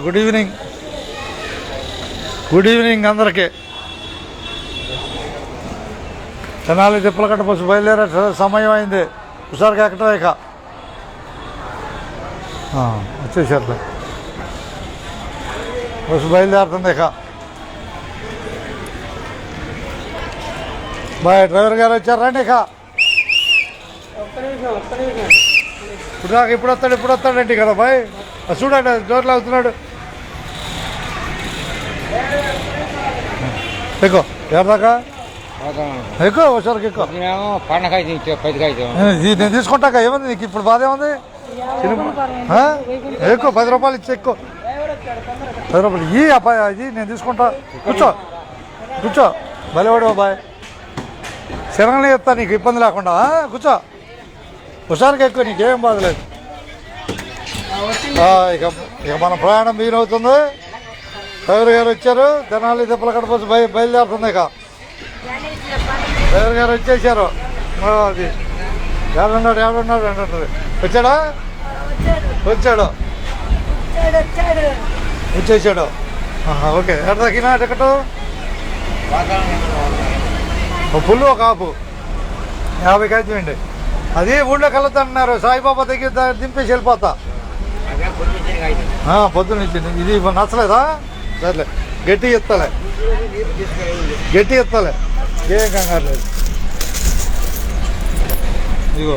Good evening అందరికీ. Tenali Tippalakatta bus బయలుదేరే సమయం అయింది. హుషారుగా ఎక్కడం ఇక వచ్చేసారు. బస్సు బయలుదేరుతుంది ఇక. బాయ్ డ్రైవర్ గారు వచ్చారు, రండి ఇక. ఇప్పుడు వస్తాడండి కదా బాయ్. చూడండి జోర్లు అవుతున్నాడు. ఎక్కువ ఎవరిదాకా ఎక్కువ ఒకసారికి ఎక్కువ నేను తీసుకుంటాక ఏముంది నీకు ఇప్పుడు బాధ ఏముంది? ఎక్కువ 10 రూపాయలు ఇచ్చి ఎక్కువ 10 రూపాయలు ఈ అబ్బాయి అది నేను తీసుకుంటా. కూర్చో భలేవాడు బాయ్. శరణని చెప్తా నీకు ఇబ్బంది లేకుండా. కూర్చో హుషారుగా ఎక్కువ, నీకేం బాధలేదు. ఇక మన ప్రయాణం వీలవుతుంది. డ్రైవర్ గారు వచ్చారు. తెనాలి తిప్పలకట్ట బస్సు బయలుదేరుతుంది ఇక. డ్రైవర్ గారు వచ్చేసారు. అది ఎవడున్నాడు అంటుంది. వచ్చేసాడు. ఓకే ఎక్కడ తగ్గినా టికెట్ ఫుల్ ఒక ఆపు 50 కాల్చివ్వండి. అది ఊళ్ళోకి వెళ్తానన్నారు. సాయిబాబా దగ్గర దింపేసి వెళ్ళిపోతా. పొద్దున్న ఇచ్చింది. ఇది నచ్చలేదా? సర్లే గట్టి ఎత్తాలే ఏం కంగారు లేదు. ఇదిగో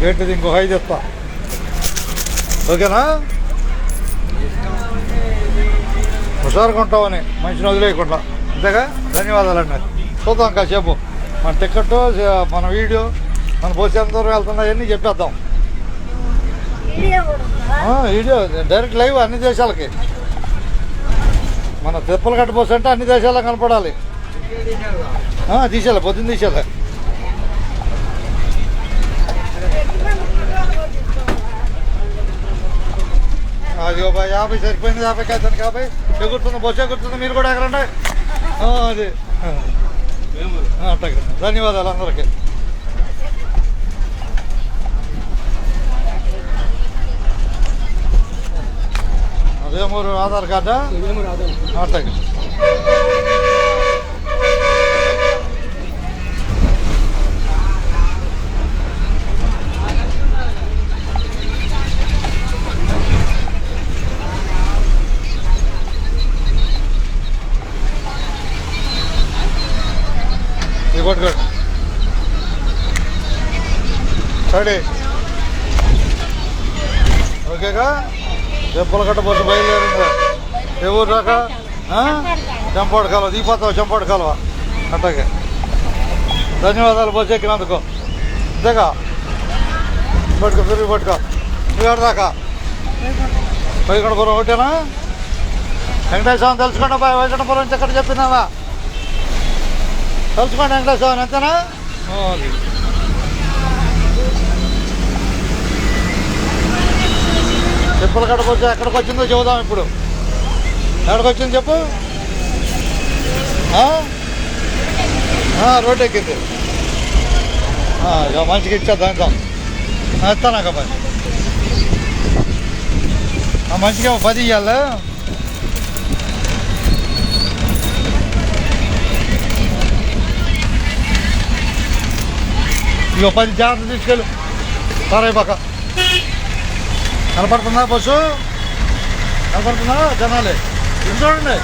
గట్టిది ఇంకో 5 ఎత్తా. ఓకేనా? హుషారుగా ఉంటామని మనిషిని వదిలేయకుండా. అంతేగా? ధన్యవాదాలండి. చూద్దాం కాసేపు మన టికెట్, మన వీడియో, మన బస్సు ఎంత దూరం వెళ్తుందా అవన్నీ చెప్పేద్దాం. వీడియో డైరెక్ట్ లైవ్ అన్ని దేశాలకి. మన తిప్పలకట్ట బస్సు అంటే అన్ని దేశాలకు కనపడాలి. తీసేయాలి, పొద్దున్న తీసేయాలి. అది 50 సరిపోయింది. 50 కాదండి 50 ఎగురుతుంది బస్సు ఎగురుతుంది. మీరు కూడా ఎగరండి. అది అట్టగా. ధన్యవాదాలు అందరికీ. అదేమూరు ఆధార్ కార్డా? అట్టగా. Good ready. ఓకేగా? తిప్పలకట్ట బస్సు బయలుదేరిందా? ఏ ఊరు దాకా? చెంపాడు కాలువ దిగిపోతావు. చెంపాడు కాలువ అట్టగే. ధన్యవాదాలు బస్సు ఎక్కినందుకు. అంతేగా? తిరిగి పట్టుకో. ఇక్కడ దాకా వైకుంఠపురం ఒకటేనా? వెంకటేశ్వర స్వామి తెలుసుకోండి బాయ్. వైకుంఠపురం నుంచి ఎక్కడ చెప్పినావా? తెలుసుకోండి వెంకటేశ్వర స్వామి అంతేనా? తిప్పలకట్ట బస్సు ఎక్కడికి వచ్చిందో చెబుదాం ఇప్పుడు. ఎక్కడికి వచ్చింది చెప్పు. రోడ్డు ఎక్కింది. మంచిగా ఇచ్చేద్దాం. ఇస్తానాక బాయ్. మంచిగా 10 ఇవ్వాలి. ఇక 10 జాగ్రత్త తీసుకెళ్ళు. సరే పక్క కనపడుతుందా బస్సు? కనపడుతుందా? జనాలే ఇది చూడండి.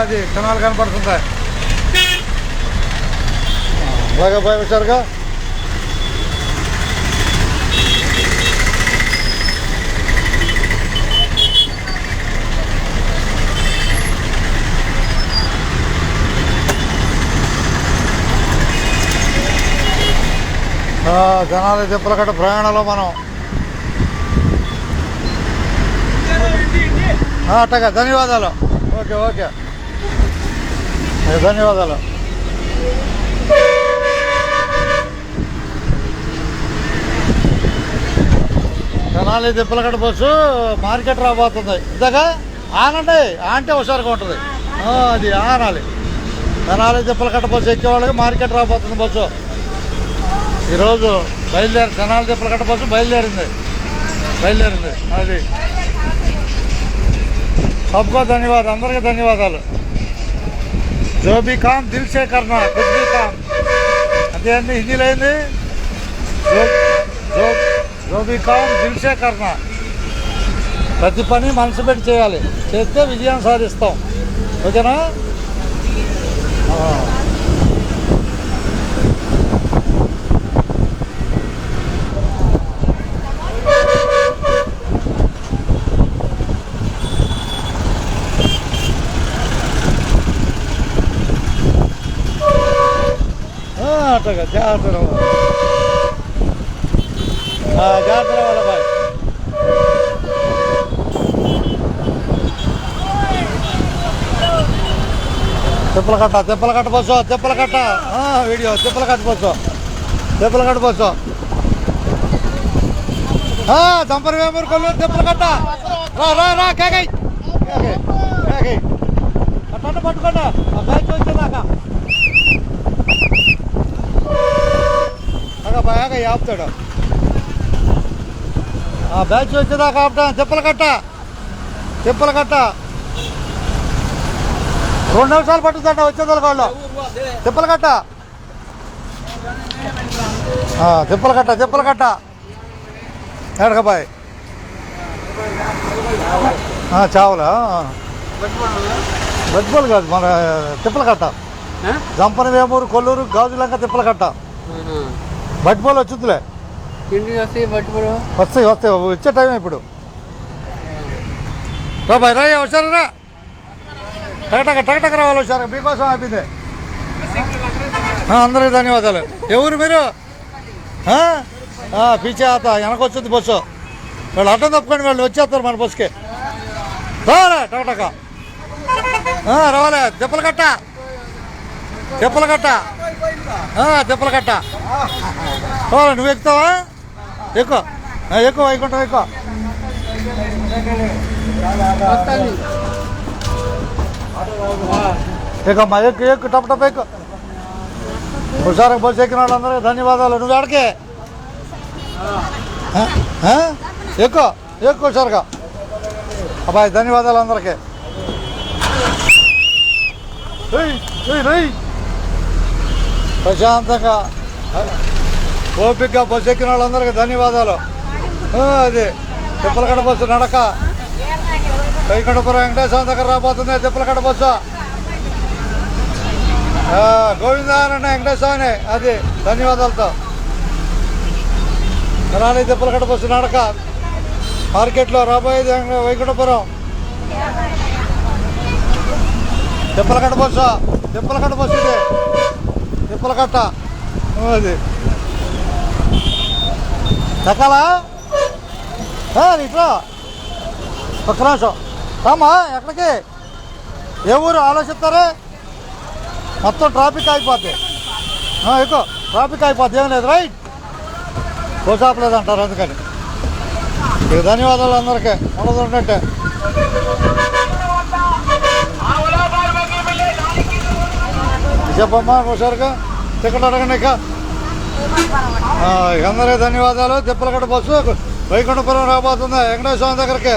అది జనాలు కనపడుతుందా? అలాగే బాయ్ వచ్చారుగా. జనాలు తిప్పలకట్ట ప్రయాణంలో మనం అట్టగా. ధన్యవాదాలు. ఓకే ధన్యవాదాలు. తెనాలి తిప్పలకట్ట బస్సు మార్కెట్ రాబోతుంది. ఇంతగా ఆనండి. అంటే హుషారుగా ఉంటుంది. అది ఆనాలి. తెనాలి తిప్పలకట్ట బస్సు ఎక్కేవాళ్ళకి మార్కెట్ రాబోతుంది బస్సు. ఈరోజు తెనాలి తిప్పలకట్ట బస్సు బయలుదేరింది. బయలుదేరింది అది. సబ్కో ధన్యవాదాలు, అందరికీ ధన్యవాదాలు. जो भी काम दिल से करना, कुछ भी काम అదే అండి హిందీలో అయింది. जो भी काम दिल से करना, ప్రతి పని మనసు పెట్టి చేయాలి, చేస్తే విజయం సాధిస్తాం. ఓకేనా? అట్టగా జాగ్రత్త జాగ్రత్త రావాలి bye. Teppalakatta bus, Teppalakatta video, Teppalakatta bus, Teppalakatta bus, దంపరి వేమూరు కొల్లూరు తెప్పలకట్ట. రా కేకై అట్ట పట్టుకోండి బ్యాచ్ వచ్చేదాకా. బాగా ఆపుతాడు ఆ బ్యాచ్ వచ్చేదాకా ఆపుతాను. తెప్పలకట్ట 2 నిమిషాలు పట్టుతుందంట వచ్చేదాకా వాళ్ళు. తెప్పలకట్ట ఎడకబాయ్ చావులా బెడ్బోల్ కాదు, మన తిప్పలకట్ట, జంపన వేమూరు కొల్లూరు గాజులంక తిప్పలకట్ట. బట్బోల్ వచ్చిందిలే, వస్తాయి వచ్చే టైం ఇప్పుడు. రా బాయ్, రా వచ్చారా, టగటక రావాలి వచ్చారు, మీకోసం అయిపోయింది. అందరికీ ధన్యవాదాలు. ఎవరు మీరు? పీచే ఆత వెనకొచ్చింది బస్సు, వాళ్ళు అడ్డం తప్పుకొని వాళ్ళు వచ్చేస్తారు మన బస్సుకి. రావాలే టగటక రావాలే. తిప్పలకట్ట నువ్వు ఎక్కుతావా? ఎక్కువ వైకుంఠం ఎక్కువ. ఎక్కుమ్మా, ఎక్కు టప్ ఎక్కు. హుషారుగా బస్సు ఎక్కిన వాళ్ళందరికీ ధన్యవాదాలు. నువ్వు ఎడకే ఎక్కువ హుషారుగా అబ్బాయి. ధన్యవాదాలు అందరికీ. ప్రశాంతంగా ఓపికగా బస్సు ఎక్కిన వాళ్ళందరికీ ధన్యవాదాలు. అది తిప్పలకట్ట బస్సు నడక వైకుంఠపురం వెంకటేశ్వరం దగ్గర రాబోతుంది. తిప్పలకట్ట బస్సు గోవిందారాయణ వెంకటేశ్వరని, అది ధన్యవాదాలతో రాని. తిప్పలకట్ట బస్సు నడక మార్కెట్లో రాబోయేది వైకుంఠపురం. తిప్పలకట్ట బస్సు ఇది, తిప్పలకట్ట అది ఎక్కాలా? ఇట్లా ఒక్క నిమిషం రామా. ఎక్కడికి? ఏ ఊరు ఆలోచిస్తారే? మొత్తం ట్రాఫిక్ అయిపోద్ది, ఎక్కువ ట్రాఫిక్ అయిపోద్ది. ఏం లేదు, రైట్ పోసాపలేదు అంటారు, అందుకని. ధన్యవాదాలు అందరికీ. ఉన్నదంటే చెప్పమ్మా ఒకసారిగా టికెట్ అడగండి. ఇక అందరికీ ధన్యవాదాలు. తిప్పలకట్ట బస్సు వైకుంఠపురం రాబోతుంది వెంకటేశ్వరం దగ్గరికి.